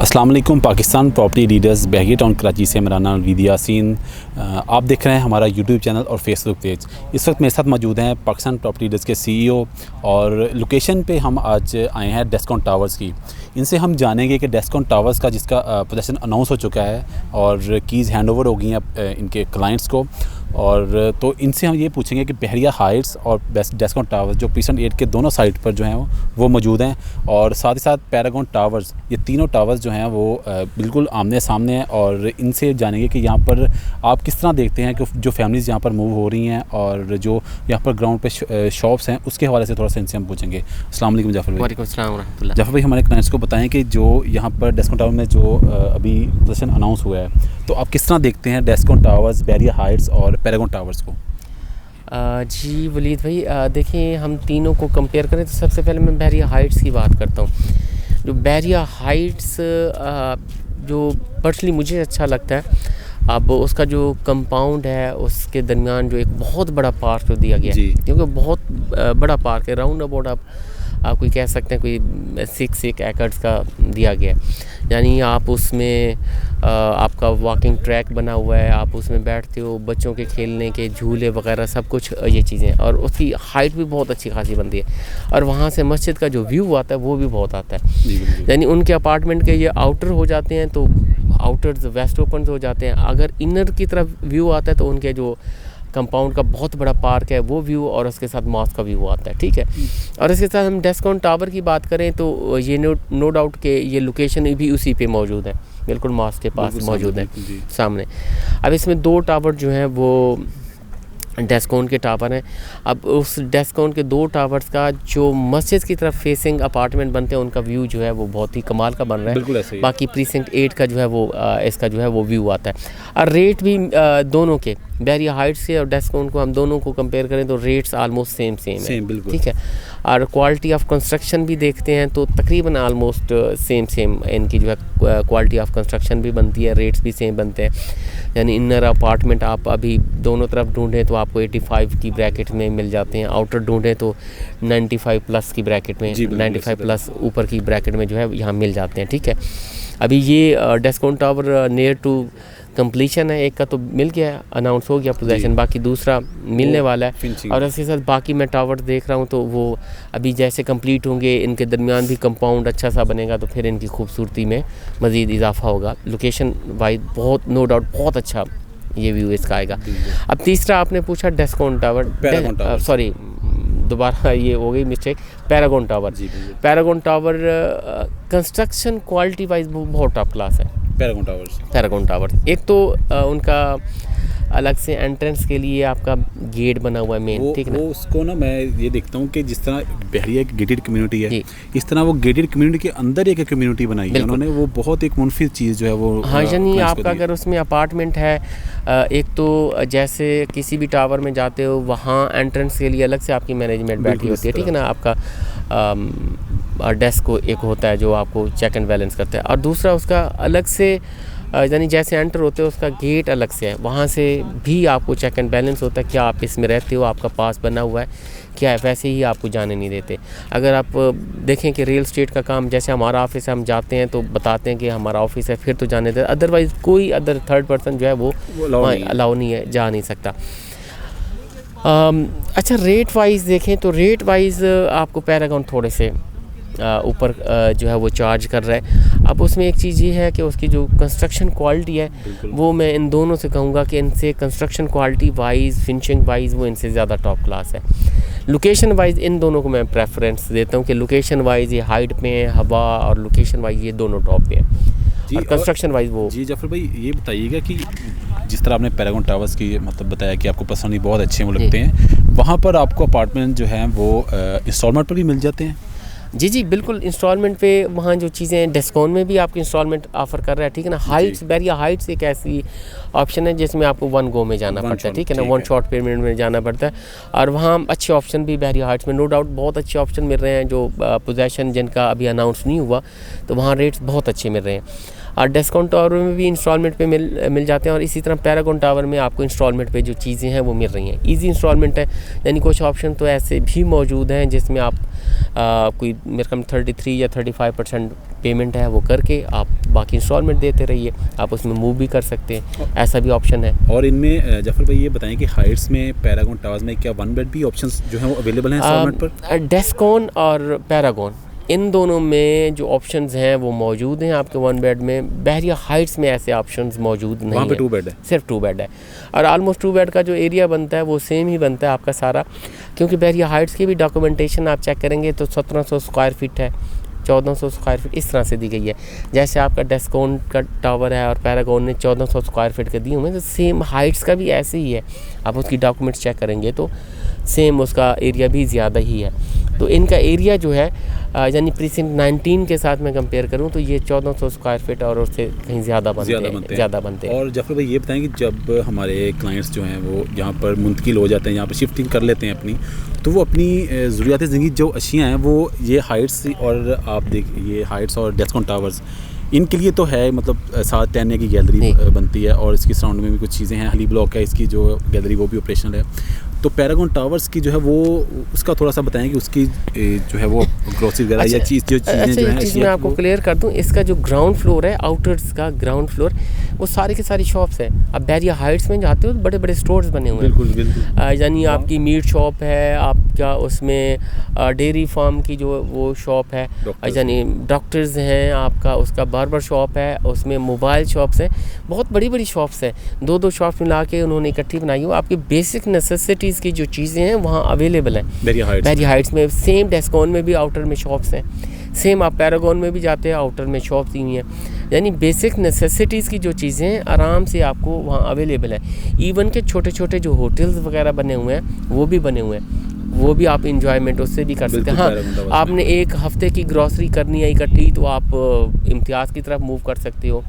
अस्सलाम वालेकुम। Pakistan property leaders बहरिया town Karachi से मेरा नाम वीदी यासीन। आप देख रहे हैं हमारा यूट्यूब चैनल और फेसबुक पेज। इस वक्त मेरे साथ मौजूद हैं पाकिस्तान प्रॉपर्टी लीडर्स के सीईओ और लोकेशन पे हम आज आए हैं डेस्कॉन टावर्स की। इनसे हम जानेंगे कि डेस्कॉन टावर्स का जिसका पोजेसन अनाउंस हो चुका है और कीज़ हैंडओवर हो गई हैं इनके क्लाइंट्स को, और तो इनसे हम ये पूछेंगे कि बहरिया हाइट्स और डेस्कॉन टावर्स जो पीसन 8 के दोनों साइड पर जो हैं वो मौजूद हैं, और साथ ही साथ पैरागॉन टावर्स, ये तीनों टावर्स जो हैं वो बिल्कुल आमने सामने हैं। और इनसे जानेंगे कि यहाँ पर आप किस तरह देखते हैं कि जो फैमिलीज़ यहाँ पर मूव हो रही हैं और जो यहाँ पर ग्राउंड पे शॉप्स हैं उसके हवाले से थोड़ा सा इनसे हम पूछेंगे। अस्सलाम वालेकुम जाफ़र भाई। वालेकुम अस्सलाम व रहमतुल्लाह। जाफ़र भाई, हमारे क्लाइंट्स को बताएं कि जो यहाँ पर डेस्कॉन टावर में जो अभी पोजीशन अनाउंस हुआ है, तो आप किस तरह देखते हैं डेस्कॉन टावर्स, बहरिया हाइट्स और पैरागॉन टावर्स को? जी वलीद भाई, देखिए हम तीनों को कंपेयर करें तो सबसे पहले मैं बहरिया हाइट्स की बात करता हूँ। जो बहरिया हाइट्स जो पर्सनली मुझे अच्छा लगता है, अब उसका जो कंपाउंड है उसके दरमियान जो एक बहुत बड़ा पार्क जो दिया गया है, क्योंकि बहुत बड़ा पार्क है, राउंड अबाउट आप कोई कह सकते हैं कोई 6 एकर्स का दिया गया है। यानी आप उसमें आपका वॉकिंग ट्रैक बना हुआ है, आप उसमें बैठते हो, बच्चों के खेलने के झूले वगैरह सब कुछ ये चीज़ें, और उसकी हाइट भी बहुत अच्छी खासी बनती है, और वहाँ से मस्जिद का जो व्यू आता है वो भी बहुत आता है। यानी उनके अपार्टमेंट के ये आउटर हो जाते हैं तो आउटर्स वेस्ट ओपन हो जाते हैं, अगर इनर की तरफ व्यू आता है तो उनके जो कंपाउंड का बहुत बड़ा पार्क है वो व्यू, और उसके साथ मॉस्क का व्यू आता है, ठीक है। और इसके साथ हम डेस्कॉन टावर की बात करें तो ये नो डाउट के ये लोकेशन भी उसी पे मौजूद है, बिल्कुल मॉस्क के पास मौजूद है सामने। अब इसमें 2 टावर जो हैं वो डेस्कॉन के टावर हैं। अब उस डेस्कॉन के 2 टावर्स का जो मस्जिद की तरफ फेसिंग अपार्टमेंट बनते हैं उनका व्यू जो है वो बहुत ही कमाल का बन रहा है। बिल्कुल ऐसे ही। बाकी प्रीसिंक्ट 8 का जो है वो इसका जो है वो व्यू आता है। और रेट भी दोनों के, बहरिया हाइट्स से और डेस्कॉन को हम दोनों को कंपेयर करें तो रेट्स आलमोस्ट सेम है, ठीक है। और क्वालिटी ऑफ कंस्ट्रक्शन भी देखते हैं तो तकरीबन आलमोस्ट सेम इनकी जो है क्वालिटी ऑफ कंस्ट्रक्शन भी बनती है, रेट्स भी सेम बनते हैं। यानी इनर अपार्टमेंट आप अभी दोनों तरफ ढूंढें तो आपको 85 की ब्रैकेट में मिल जाते हैं, आउटर ढूंढें तो 95 प्लस की ब्रैकेट में, 95 प्लस ऊपर की ब्रैकेट में जो है यहाँ मिल जाते हैं, ठीक है। अभी ये Descon tower near to completion है, एक का तो मिल गया है, अनाउंस हो गया पोजीशन, बाकी दूसरा मिलने वाला है। और इसके साथ बाकी मैं टावर देख रहा हूँ तो वो अभी जैसे कंप्लीट होंगे, इनके दरमियान भी कंपाउंड अच्छा सा बनेगा तो फिर इनकी खूबसूरती में मज़ीद इजाफा होगा। लोकेशन वाइज बहुत नो डाउट बहुत अच्छा ये व्यू इसका आएगा। अब तीसरा आपने पूछा डेस्कॉन टावर, सॉरी दोबारा ये हो गई mistake, Paragon tower. Paragon tower construction quality wise बहुत टॉप क्लास है। पैरागॉन टावर्स एक तो उनका अलग से एंट्रेंस के लिए आपका गेट बना हुआ है मेन, ठीक है ना। उसको ना मैं ये देखता हूँ कि जिस तरह बहरिया एक गेटेड कम्युनिटी है, इस तरह वो गेटेड कम्युनिटी के अंदर एक कम्युनिटी बनाई है उन्होंने, वो बहुत एक मुनफिद चीज़ जो है वो। हाँ, यानी आपका अगर उसमें अपार्टमेंट है, एक तो जैसे किसी भी टावर में जाते हो वहाँ एंट्रेंस के लिए अलग से आपकी मैनेजमेंट बैठी होती है, ठीक है ना। आपका डेस्क एक होता है जो आपको चेक एंड बैलेंस करता है, और दूसरा उसका अलग से यानी जैसे एंटर होते हो उसका गेट अलग से है, वहाँ से भी आपको चेक एंड बैलेंस होता है, क्या आप इसमें रहते हो, आपका पास बना हुआ है क्या है, वैसे ही आपको जाने नहीं देते। अगर आप देखें कि रियल एस्टेट का काम जैसे हमारा ऑफिस है, हम जाते हैं तो बताते हैं कि हमारा ऑफिस है, फिर तो जाने देते, अदरवाइज़ कोई अदर थर्ड पर्सन जो है वो अलाउ नहीं है, जा नहीं सकता। अच्छा, रेट वाइज देखें तो रेट वाइज आपको पैरागॉन थोड़े से ऊपर जो है वो चार्ज कर रहा है। अब उसमें एक चीज़ ये है कि उसकी जो कंस्ट्रक्शन क्वालिटी है वो मैं इन दोनों से कहूँगा कि इनसे construction quality wise, finishing wise वो इनसे ज़्यादा टॉप क्लास है। लोकेशन वाइज इन दोनों को मैं प्रेफरेंस देता हूँ कि लोकेशन वाइज ये हाइट पे है, हवा, और लोकेशन वाइज ये दोनों टॉप पे है, और कंस्ट्रक्शन वाइज वो। जी जाफर भाई, ये बताइएगा कि जिस तरह आपने पैरागॉन टावर्स की मतलब बताया कि आपको पर्सनली बहुत अच्छे वो लगते हैं, वहाँ पर आपको अपार्टमेंट जो है वो इंस्टॉलमेंट पर भी मिल जाते हैं? जी बिल्कुल, इंस्टॉलमेंट पे वहाँ जो चीज़ें डेस्कॉन में भी आपकी इंस्टॉलमेंट ऑफ़र कर रहा है, ठीक है ना। हाइट्स, बहरिया हाइट्स एक ऐसी ऑप्शन है जिसमें आपको 1 गो में जाना पड़ता है, ठीक है ना, 1 शॉट पेमेंट में जाना पड़ता है, और वहाँ अच्छे ऑप्शन भी बहरिया हाइट्स में नो डाउट बहुत अच्छे ऑप्शन मिल रहे हैं। जो पोजेसन जिनका अभी अनाउंस नहीं हुआ तो वहाँ रेट्स बहुत अच्छे मिल रहे हैं, और डेस्कॉन टावर में भी इंस्टॉलमेंट पे मिल जाते हैं, और इसी तरह पैरागॉन टावर में आपको इंस्टॉलमेंट पे जो चीज़ें हैं वो मिल रही हैं, इजी इंस्टॉलमेंट है। यानी कुछ ऑप्शन तो ऐसे भी मौजूद हैं जिसमें आप कोई मेरे ख्याल में 33 या 35% पेमेंट है वो करके आप बाकी इंस्टॉलमेंट देते रहिए, आप उसमें मूव भी कर सकते हैं, ऐसा भी ऑप्शन है। और इनमें जाफर भाई ये बताएं कि हाइट्स में पैरागॉन टावर्स में क्या 1 बेड भी ऑप्शंस जो हैं वो अवेलेबल हैं इंस्टॉलमेंट पर? डेस्कॉन और पैरागॉन इन दोनों में जो ऑप्शंस हैं वो मौजूद हैं आपके 1 बेड में। बहरिया हाइट्स में ऐसे ऑप्शंस मौजूद नहीं वहाँ पे है, 2 बेड है, सिर्फ 2 बेड है। और आलमोस्ट 2 बेड का जो एरिया बनता है वो सेम ही बनता है आपका सारा, क्योंकि बहरिया हाइट्स की भी डॉक्यूमेंटेशन आप चेक करेंगे तो 1700 स्क्वायर फीट है, 1400 स्क्वायर फीट इस तरह से दी गई है। जैसे आपका डेस्कॉन का टावर है और पैरागॉन ने 1400 स्क्वायर फीट के दिए हुए हैं, तो सेम हाइट्स का भी ऐसे ही है। आप उसकी डॉक्यूमेंट्स चेक करेंगे तो सेम उसका एरिया भी ज़्यादा ही है। तो इनका एरिया जो है यानी प्रीसिंक्ट 19 के साथ मैं कंपेयर करूं तो ये 1400 स्क्वायर फीट और उससे कहीं ज़्यादा बनते हैं। और जाफर भाई ये बताएं कि जब हमारे क्लाइंट्स जो हैं वो यहाँ पर मुंतकिल हो जाते हैं, यहाँ पर शिफ्टिंग कर लेते हैं अपनी, तो वो अपनी ज़रूरियात ज़िंदगी जो अशियाँ हैं वो ये हाइट्स और आप देख ये हाइट्स और डेस्कॉन टावर्स इनके लिए तो है, मतलब साथ टहलने की गैलरी बनती है और इसकी सराउंड में भी कुछ चीज़ें हैं, हली ब्लॉक है इसकी जो गैलरी वो भी ऑपरेशनल है। तो पैरागॉन टावर्स की जो है वो उसका थोड़ा सा बताएं कि उसकी जो है वो ग्रोसरी वगैरह या चीज़ें जो हैं मैं आपको क्लियर कर दूं, इसका जो ग्राउंड फ्लोर है, आउटर्स का ग्राउंड फ्लोर, वो सारी की सारी शॉप्स हैं। आप बहरिया हाइट्स में जाते हो तो बड़े बड़े स्टोर्स बने हुए हैं, बिल्कुल यानी आपकी मीट शॉप है, आपका उसमें डेयरी फार्म की जो वो शॉप है, यानी डॉक्टर्स हैं, आपका उसका बार्बर शॉप है, उसमें मोबाइल शॉप्स हैं, बहुत बड़ी बड़ी शॉप्स हैं। 2-2 शॉप्स मिला के उन्होंने इकट्ठी बनाई हो। आपकी बेसिक नेसेसिटीज़ की जो चीज़ें हैं वहाँ अवेलेबल हैं बहरिया हाइट्स में। सेम डेस्कॉन में भी आउटर में शॉप्स हैं, सेम आप पैरागॉन में भी जाते हैं आउटर में शॉप्स दी हुई हैं। यानी बेसिक नेसेसिटीज़ की जो चीज़ें हैं आराम से आपको वहाँ अवेलेबल है। इवन के छोटे छोटे जो होटल्स वगैरह बने हुए हैं वो भी बने हुए हैं, वो भी आप इंजॉयमेंट उससे भी कर सकते हैं। हाँ, आपने एक हफ्ते की ग्रॉसरी करनी है इकट्ठी तो आप इम्तियाज़ की तरफ मूव कर सकते हो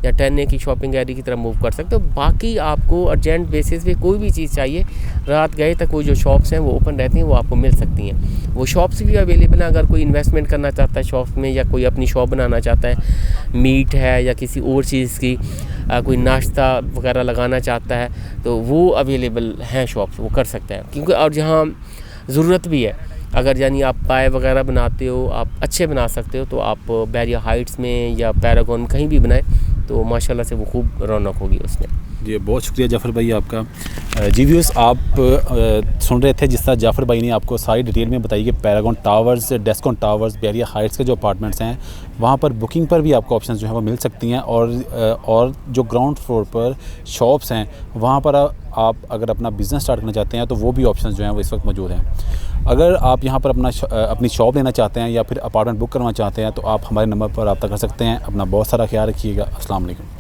या 10A की शॉपिंग एरिया की तरफ मूव कर सकते हो। बाकी आपको अर्जेंट बेसिस पे कोई भी चीज़ चाहिए, रात गए तक वो जो शॉप्स हैं वो ओपन रहती हैं, वो आपको मिल सकती हैं। वो शॉप्स भी अवेलेबल हैं, अगर कोई इन्वेस्टमेंट करना चाहता है शॉप्स में या कोई अपनी शॉप बनाना चाहता है, मीट है या किसी और चीज़ की कोई नाश्ता वगैरह लगाना चाहता है तो वो अवेलेबल हैं शॉप्स, वो कर सकता है। क्योंकि और जहाँ ज़रूरत भी है, अगर यानी आप पाए वगैरह बनाते हो, आप अच्छे बना सकते हो, तो आप बहरिया हाइट्स में या पैरागॉन में कहीं भी बनाएं तो माशाल्लाह से वो खूब रौनक होगी उसमें। जी बहुत शुक्रिया जाफ़र भाई आपका। जी व्यूअर्स, आप सुन रहे थे जिस तरह जाफ़र भाई ने आपको सारी डिटेल में बताई कि पैरागॉन टावर्स, डेस्कॉन टावर्स, बहरिया हाइट्स के जो अपार्टमेंट्स हैं वहाँ पर बुकिंग पर भी आपको ऑप्शंस जो है वो मिल सकती हैं। और जो ग्राउंड फ्लोर पर शॉप्स हैं वहाँ पर आप अगर अपना बिज़नेस स्टार्ट करना चाहते हैं तो वो भी ऑप्शंस जो हैं वो इस वक्त मौजूद हैं। अगर आप यहाँ पर अपनी शॉप लेना चाहते हैं या फिर अपार्टमेंट बुक करना चाहते हैं तो आप हमारे नंबर पर रब्ता कर सकते हैं। अपना बहुत सारा ख्याल रखिएगा। अस्सलाम वालेकुम।